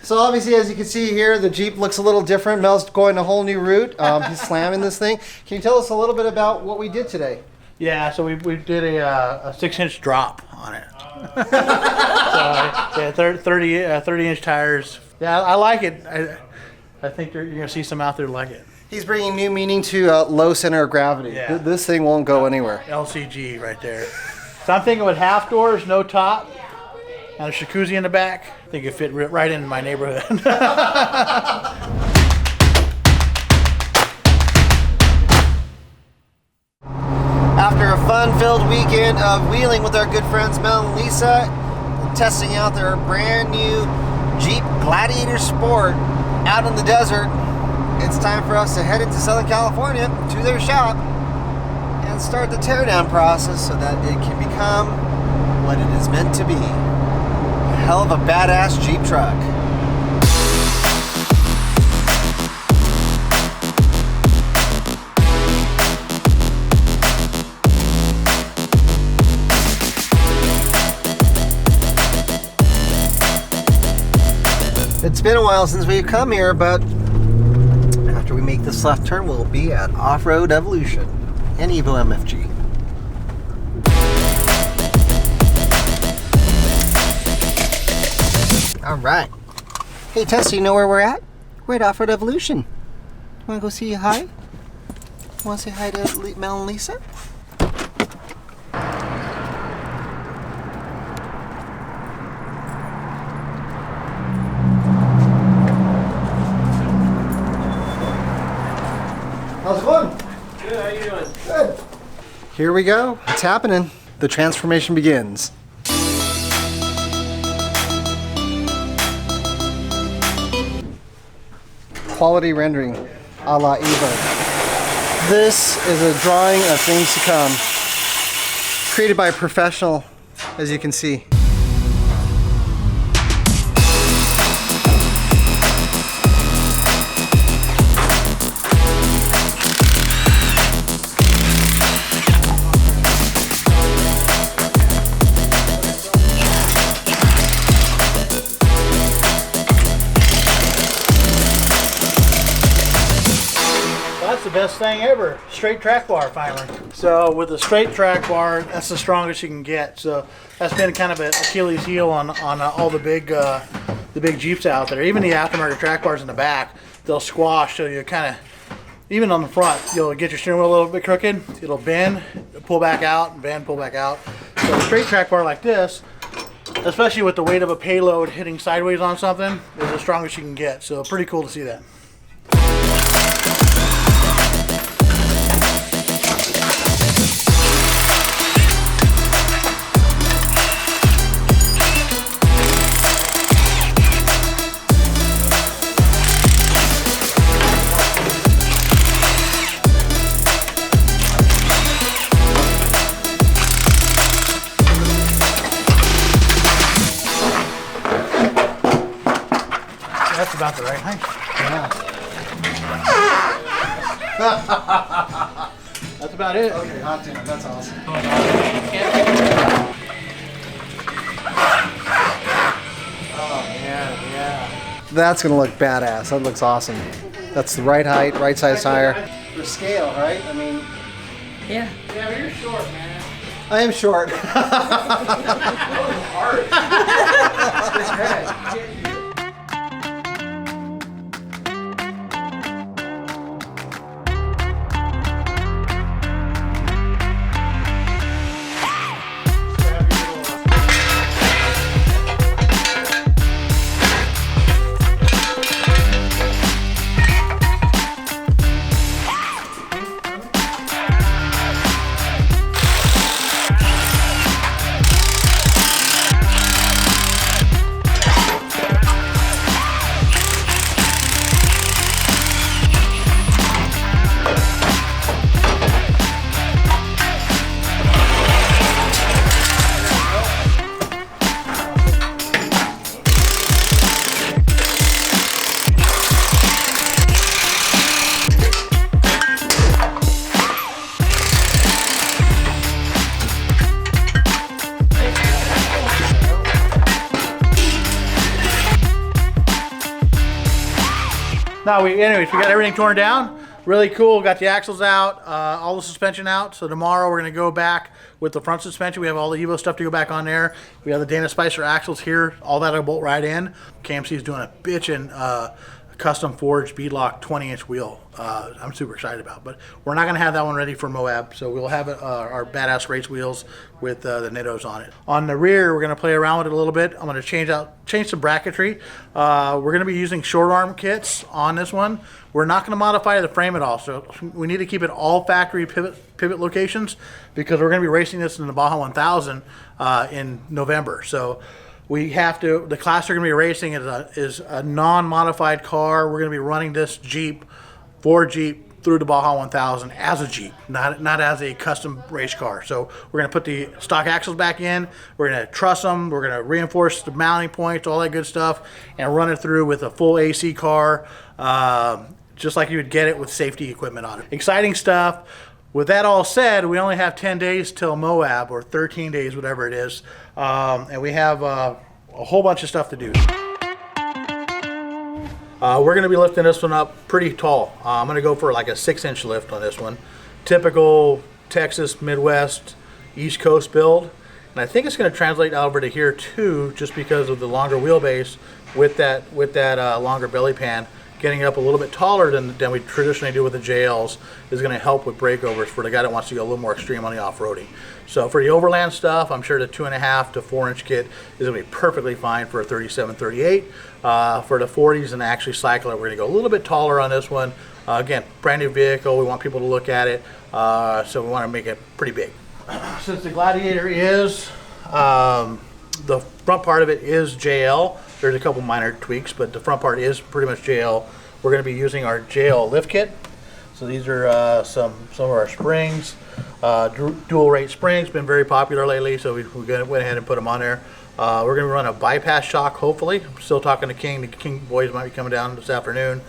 So obviously, as you can see here, the Jeep looks a little different. Mel's going a whole new route. He's slamming this thing. Can you tell us a little bit about what we did today? Yeah, so we did a 6-inch drop on it. So, yeah, 30-inch tires. Yeah, I like it. I think you're going to see some out there like it. He's bringing new meaning to low center of gravity. Yeah. This thing won't go anywhere. LCG right there. So I'm thinking with half doors, no top, and a jacuzzi in the back. I think it fit right into my neighborhood. After a fun-filled weekend of wheeling with our good friends Mel and Lisa, testing out their brand new Jeep Gladiator Sport out in the desert, it's time for us to head into Southern California to their shop and start the teardown process so that it can become what it is meant to be. A hell of a badass Jeep truck. It's been a while since we've come here, but after we make this left turn, we'll be at Off-Road Evolution and Evo MFG. All right. Hey, Tess, you know where we're at? We're at Off-Road Evolution. Want to go say hi? Want to say hi to Mel and Lisa? How's it going? Good, how you doing? Good. Here we go. It's happening. The transformation begins. Quality rendering a la Evo. This is a drawing of things to come. Created by a professional, as you can see. That's the best thing ever. Straight track bar finally. So with the straight track bar, that's the strongest you can get. So that's been kind of an Achilles heel on all the big Jeeps out there. Even the aftermarket track bars in the back, they'll squash. So you kind of, even on the front, you'll get your steering wheel a little bit crooked. It'll bend, pull back out, bend, pull back out. So a straight track bar like this, especially with the weight of a payload hitting sideways on something, is the strongest you can get. So pretty cool to see that. That's about the right height. Yeah. That's about it. Okay, hot damn, that's awesome. Oh man, yeah. That's gonna look badass. That looks awesome. That's the right height, right size tire. For scale, right? I mean, Yeah. Yeah, but you're short, man. I am short. No, anyways, we got everything torn down. Really cool. Got the axles out, all the suspension out. So tomorrow we're going to go back with the front suspension. We have all the Evo stuff to go back on there. We have the Dana Spicer axles here. All that'll bolt right in. KMC is doing a bitchin' custom forged beadlock 20-inch wheel. I'm super excited about, but we're not going to have that one ready for Moab, so we'll have our badass race wheels with the Nittos on it. On the rear, we're going to play around with it a little bit. I'm going to change some bracketry. We're going to be using short arm kits on this one. We're not going to modify the frame at all, so we need to keep it all factory pivot locations because we're going to be racing this in the Baja 1000 in November. So we have to, the class we're going to be racing is a non-modified car. We're going to be running this Ford Jeep through the Baja 1000 as a Jeep, not as a custom race car. So we're going to put the stock axles back in, we're going to truss them, we're going to reinforce the mounting points, all that good stuff, and run it through with a full AC car, just like you would get it with safety equipment on it. Exciting stuff. With that all said, we only have 10 days till Moab, or 13 days, whatever it is, and we have a whole bunch of stuff to do. We're going to be lifting this one up pretty tall. I'm going to go for like a 6-inch lift on this one. Typical Texas, Midwest, East Coast build. And I think it's going to translate over to here too, just because of the longer wheelbase with that longer belly pan. Getting up a little bit taller than we traditionally do with the JLs is going to help with breakovers for the guy that wants to go a little more extreme on the off-roading. So for the overland stuff, I'm sure the 2.5 to 4-inch kit is going to be perfectly fine for a 37, 38. For the 40s and actually cycler, we're going to go a little bit taller on this one. Again, brand new vehicle, we want people to look at it, so we want to make it pretty big. Since the Gladiator is, the front part of it is JL, there's a couple minor tweaks, but the front part is pretty much JL. We're going to be using our JL lift kit. So these are some of our springs, dual rate springs, been very popular lately, so we went ahead and put them on there. We're going to run a bypass shock, hopefully. I'm still talking to King. The King boys might be coming down this afternoon,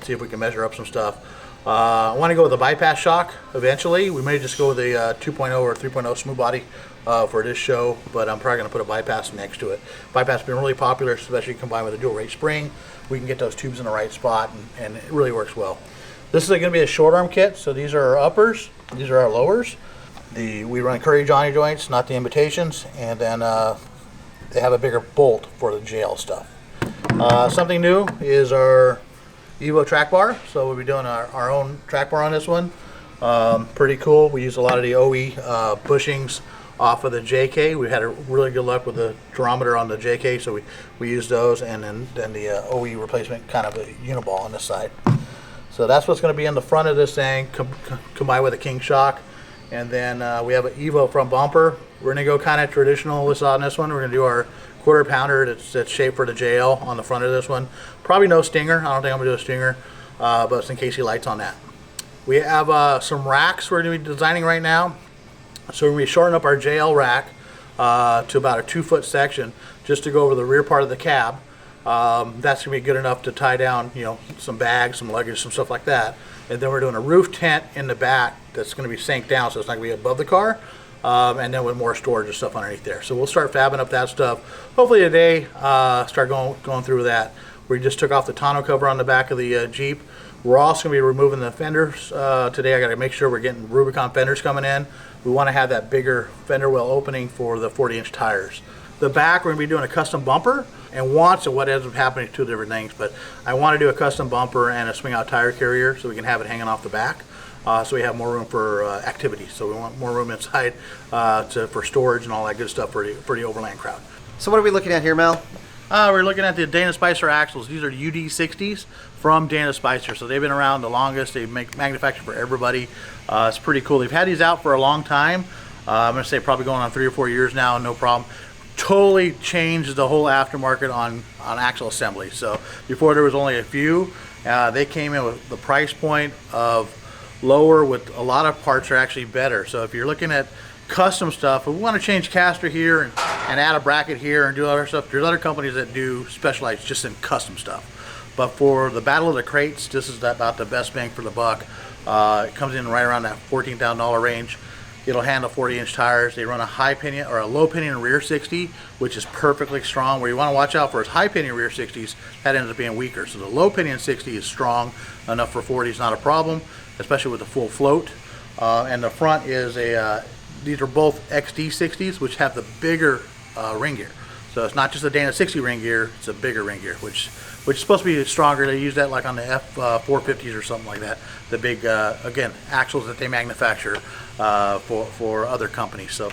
see if we can measure up some stuff. I want to go with a bypass shock eventually. We may just go with a 2.0 or 3.0 smooth body for this show, but I'm probably going to put a bypass next to it. Bypass has been really popular, especially combined with a dual rate spring. We can get those tubes in the right spot, and it really works well. This is going to be a short arm kit, so these are our uppers, these are our lowers. We run Curry Johnny joints, not the invitations, and then they have a bigger bolt for the JL stuff. Something new is our Evo Track Bar, so we'll be doing our own track bar on this one. Pretty cool. We use a lot of the OE bushings off of the JK. We had a really good luck with the durometer on the JK, so we used those, and then the OE replacement kind of a uniball on this side. So that's what's going to be in the front of this thing, combined with a King shock. And then we have an Evo front bumper. We're going to go kind of traditional on this one. We're going to do our quarter pounder that's shaped for the JL on the front of this one. Probably no stinger. I don't think I'm going to do a stinger, but it's in KC lights on that. We have some racks we're going to be designing right now. So we're going to be shortening up our JL rack to about a 2-foot section just to go over the rear part of the cab. That's going to be good enough to tie down, some bags, some luggage, some stuff like that. And then we're doing a roof tent in the back that's going to be sank down, so it's not going to be above the car. And then with more storage and stuff underneath there. So we'll start fabbing up that stuff. Hopefully today, start going through that. We just took off the tonneau cover on the back of the Jeep. We're also going to be removing the fenders today. I got to make sure we're getting Rubicon fenders coming in. We want to have that bigger fender well opening for the 40-inch tires. The back, we're going to be doing a custom bumper, and so what ends up happening, two different things, but I want to do a custom bumper and a swing-out tire carrier so we can have it hanging off the back. So we have more room for activities. So we want more room inside for storage and all that good stuff for the overland crowd. So what are we looking at here, Mel? We're looking at the Dana Spicer axles. These are UD60s from Dana Spicer. So they've been around the longest. They manufacture for everybody. It's pretty cool. They've had these out for a long time. I'm going to say probably going on 3 or 4 years now, no problem. Totally changed the whole aftermarket on axle assembly. So before there was only a few. They came in with the price point of lower with a lot of parts are actually better. So if you're looking at custom stuff, if we want to change caster here and add a bracket here and do other stuff, there's other companies that do specialize just in custom stuff. But for the Battle of the Crates, this is about the best bang for the buck. It comes in right around that $14,000 range. It'll handle 40-inch tires. They run a high pinion or a low pinion rear 60, which is perfectly strong. Where you want to watch out for is high pinion rear 60s. That ends up being weaker. So the low pinion 60 is strong enough for 40s, not a problem, especially with the full float. And the front is these are both XD 60s, which have the bigger ring gear. So it's not just a Dana 60 ring gear; it's a bigger ring gear, which is supposed to be stronger. They use that like on the F450s or something like that. The big, again, axles that they manufacture for other companies. So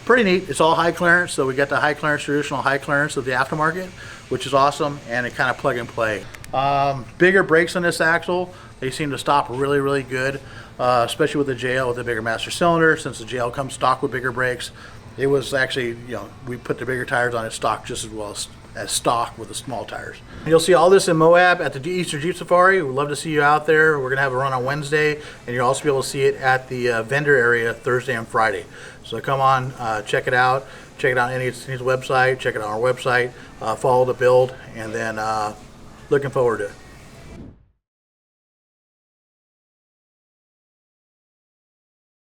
pretty neat. It's all high clearance. So we got the high clearance, traditional high clearance of the aftermarket, which is awesome, and it kind of plug and play. Bigger brakes on this axle. They seem to stop really, really good, especially with the JL with the bigger master cylinder. Since the JL comes stock with bigger brakes, it was actually, we put the bigger tires on it stock just as well as stock with the small tires. You'll see all this in Moab at the Easter Jeep Safari. We'd love to see you out there. We're gonna have a run on Wednesday, and you'll also be able to see it at the vendor area Thursday and Friday. So come on, check it out. Check it out on NE's website. Check it out on our website. Follow the build, and then looking forward to it.